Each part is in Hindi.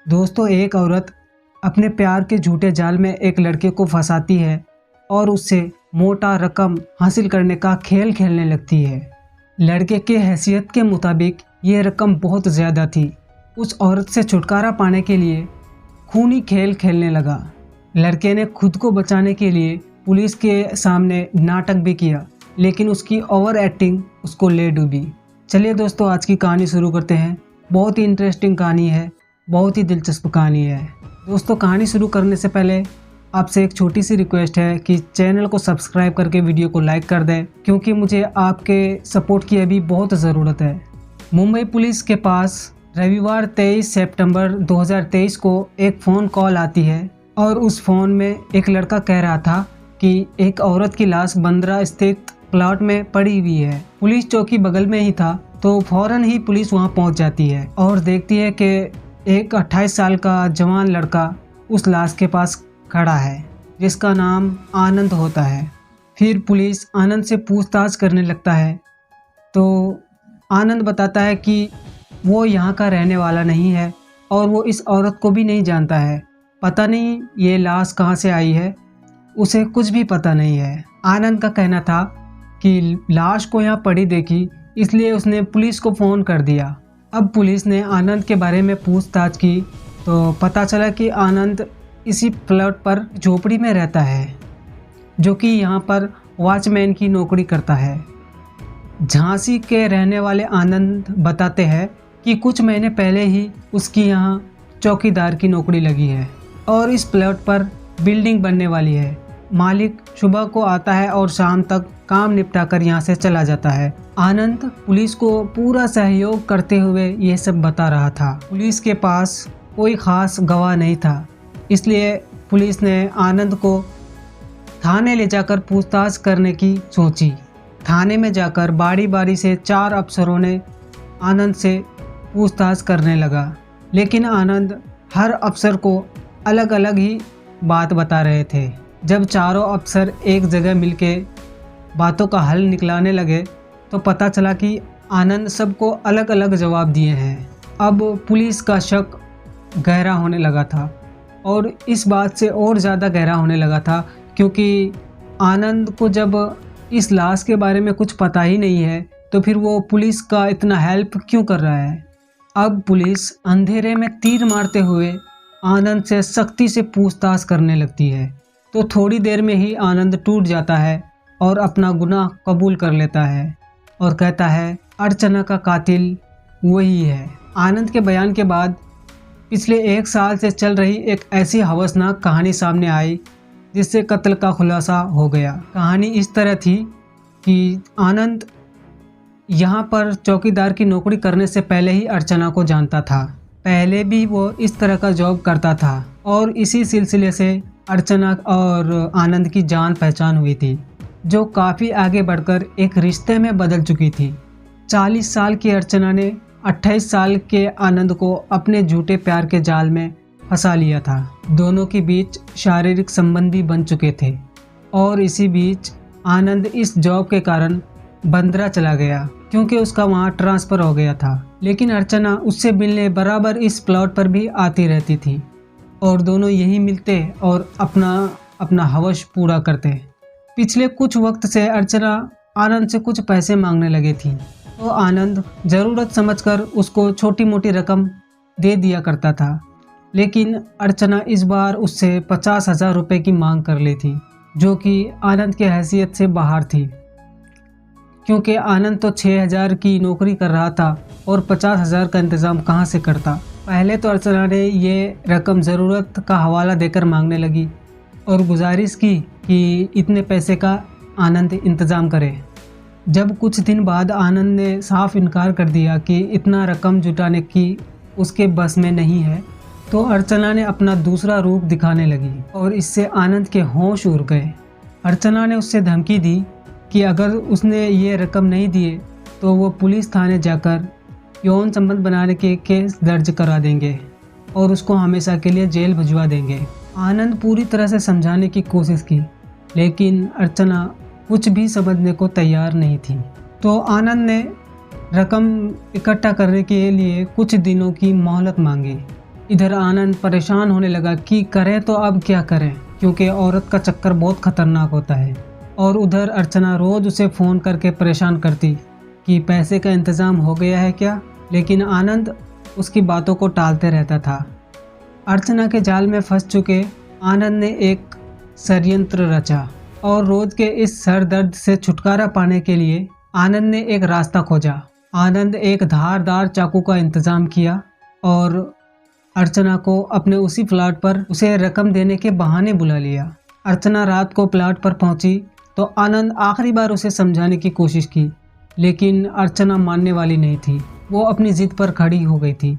दोस्तों, एक औरत अपने प्यार के झूठे जाल में एक लड़के को फंसाती है और उससे मोटा रकम हासिल करने का खेल खेलने लगती है। लड़के के हैसियत के मुताबिक ये रकम बहुत ज़्यादा थी। उस औरत से छुटकारा पाने के लिए खूनी खेल खेलने लगा। लड़के ने खुद को बचाने के लिए पुलिस के सामने नाटक भी किया, लेकिन उसकी ओवर एक्टिंग उसको ले डूबी। चलिए दोस्तों, आज की कहानी शुरू करते हैं। बहुत ही इंटरेस्टिंग कहानी है, बहुत ही दिलचस्प कहानी है। दोस्तों, कहानी शुरू करने से पहले आपसे एक छोटी सी रिक्वेस्ट है कि चैनल को सब्सक्राइब करके वीडियो को लाइक कर दें, क्योंकि मुझे आपके सपोर्ट की अभी बहुत ज़रूरत है। मुंबई पुलिस के पास रविवार 23 सितंबर 2023 को एक फ़ोन कॉल आती है और उस फ़ोन में एक लड़का कह रहा था कि एक औरत की लाश बंद्रा स्थित प्लॉट में पड़ी हुई है। पुलिस चौकी बगल में ही था, तो फौरन ही पुलिस वहां पहुंच जाती है और देखती है कि एक 28 साल का जवान लड़का उस लाश के पास खड़ा है, जिसका नाम आनंद होता है। फिर पुलिस आनंद से पूछताछ करने लगता है, तो आनंद बताता है कि वो यहाँ का रहने वाला नहीं है और वो इस औरत को भी नहीं जानता है। पता नहीं ये लाश कहाँ से आई है, उसे कुछ भी पता नहीं है। आनंद का कहना था कि लाश को यहाँ पड़ी देखी, इसलिए उसने पुलिस को फ़ोन कर दिया। अब पुलिस ने आनंद के बारे में पूछताछ की तो पता चला कि आनंद इसी प्लॉट पर झोपड़ी में रहता है, जो कि यहाँ पर वॉचमैन की नौकरी करता है। झांसी के रहने वाले आनंद बताते हैं कि कुछ महीने पहले ही उसकी यहाँ चौकीदार की नौकरी लगी है और इस प्लॉट पर बिल्डिंग बनने वाली है। मालिक सुबह को आता है और शाम तक काम निपटाकर यहाँ से चला जाता है। आनंद पुलिस को पूरा सहयोग करते हुए ये सब बता रहा था। पुलिस के पास कोई खास गवाह नहीं था, इसलिए पुलिस ने आनंद को थाने ले जाकर पूछताछ करने की सोची। थाने में जाकर बारी बारी से 4 अफसरों ने आनंद से पूछताछ करने लगा, लेकिन आनंद हर अफसर को अलग अलग ही बात बता रहे थे। जब चारों अफसर एक जगह मिलके बातों का हल निकलाने लगे तो पता चला कि आनंद सबको अलग अलग जवाब दिए हैं। अब पुलिस का शक गहरा होने लगा था और इस बात से और ज़्यादा गहरा होने लगा था क्योंकि आनंद को जब इस लाश के बारे में कुछ पता ही नहीं है तो फिर वो पुलिस का इतना हेल्प क्यों कर रहा है। अब पुलिस अंधेरे में तीर मारते हुए आनंद से सख्ती से पूछताछ करने लगती है, तो थोड़ी देर में ही आनंद टूट जाता है और अपना गुनाह कबूल कर लेता है और कहता है अर्चना का कातिल वही है। आनंद के बयान के बाद पिछले 1 साल से चल रही एक ऐसी हवसनाक कहानी सामने आई जिससे कत्ल का खुलासा हो गया। कहानी इस तरह थी कि आनंद यहाँ पर चौकीदार की नौकरी करने से पहले ही अर्चना को जानता था। पहले भी वो इस तरह का जॉब करता था और इसी सिलसिले से अर्चना और आनंद की जान पहचान हुई थी, जो काफ़ी आगे बढ़कर एक रिश्ते में बदल चुकी थी। 40 साल की अर्चना ने 28 साल के आनंद को अपने झूठे प्यार के जाल में फंसा लिया था। दोनों के बीच शारीरिक संबंध भी बन चुके थे और इसी बीच आनंद इस जॉब के कारण बंद्रा चला गया क्योंकि उसका वहाँ ट्रांसफ़र हो गया था। लेकिन अर्चना उससे मिलने बराबर इस प्लॉट पर भी आती रहती थी और दोनों यहीं मिलते और अपना हवस पूरा करते। पिछले कुछ वक्त से अर्चना आनंद से कुछ पैसे मांगने लगी थी, तो आनंद ज़रूरत समझकर उसको छोटी मोटी रकम दे दिया करता था। लेकिन अर्चना इस बार उससे 50,000 रुपये की मांग कर ली थी, जो कि आनंद की हैसियत से बाहर थी, क्योंकि आनंद तो 6,000 की नौकरी कर रहा था और 50,000 का इंतज़ाम कहाँ से करता। पहले तो अर्चना ने ये रकम ज़रूरत का हवाला देकर मांगने लगी और गुजारिश की कि इतने पैसे का आनंद इंतज़ाम करे। जब कुछ दिन बाद आनंद ने साफ इनकार कर दिया कि इतना रकम जुटाने की उसके बस में नहीं है, तो अर्चना ने अपना दूसरा रूप दिखाने लगी और इससे आनंद के होश उड़ गए। अर्चना ने उससे धमकी दी कि अगर उसने ये रकम नहीं दिए तो वो पुलिस थाने जाकर यौन संबंध बनाने के केस दर्ज करा देंगे और उसको हमेशा के लिए जेल भिजवा देंगे। आनंद पूरी तरह से समझाने की कोशिश की, लेकिन अर्चना कुछ भी समझने को तैयार नहीं थी। तो आनंद ने रकम इकट्ठा करने के लिए कुछ दिनों की मोहलत मांगी इधर आनंद परेशान होने लगा कि करें तो अब क्या करें, क्योंकि औरत का चक्कर बहुत खतरनाक होता है। और उधर अर्चना रोज उसे फ़ोन करके परेशान करती कि पैसे का इंतज़ाम हो गया है क्या, लेकिन आनंद उसकी बातों को टालते रहता था। अर्चना के जाल में फंस चुके आनंद ने एक षड्यंत्र रचा और रोज के इस सर दर्द से छुटकारा पाने के लिए आनंद ने एक रास्ता खोजा। आनंद एक धारदार चाकू का इंतज़ाम किया और अर्चना को अपने उसी प्लाट पर उसे रकम देने के बहाने बुला लिया। अर्चना रात को प्लाट पर पहुंची तो आनंद आखिरी बार उसे समझाने की कोशिश की, लेकिन अर्चना मानने वाली नहीं थी। वो अपनी जिद पर खड़ी हो गई थी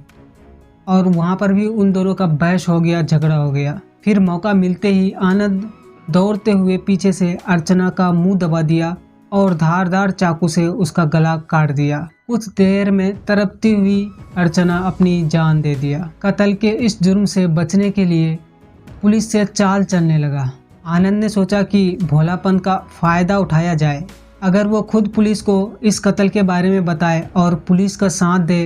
और वहाँ पर भी उन दोनों का बहस हो गया, झगड़ा हो गया। फिर मौका मिलते ही आनंद दौड़ते हुए पीछे से अर्चना का मुंह दबा दिया और धारदार चाकू से उसका गला काट दिया। कुछ देर में तड़पती हुई अर्चना अपनी जान दे दिया। कत्ल के इस जुर्म से बचने के लिए पुलिस से चाल चलने लगा। आनंद ने सोचा कि भोलापन का फ़ायदा उठाया जाए। अगर वो खुद पुलिस को इस कत्ल के बारे में बताए और पुलिस का साथ दे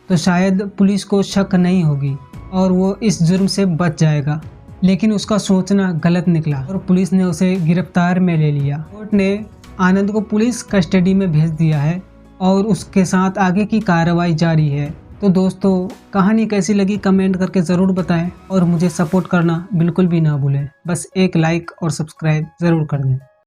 तो शायद पुलिस को शक नहीं होगी और वो इस जुर्म से बच जाएगा। लेकिन उसका सोचना गलत निकला और पुलिस ने उसे गिरफ्तार में ले लिया। कोर्ट ने आनंद को पुलिस कस्टडी में भेज दिया है और उसके साथ आगे की कार्रवाई जारी है। तो दोस्तों, कहानी कैसी लगी कमेंट करके ज़रूर बताएं और मुझे सपोर्ट करना बिल्कुल भी ना भूलें। बस एक लाइक और सब्सक्राइब ज़रूर कर दें।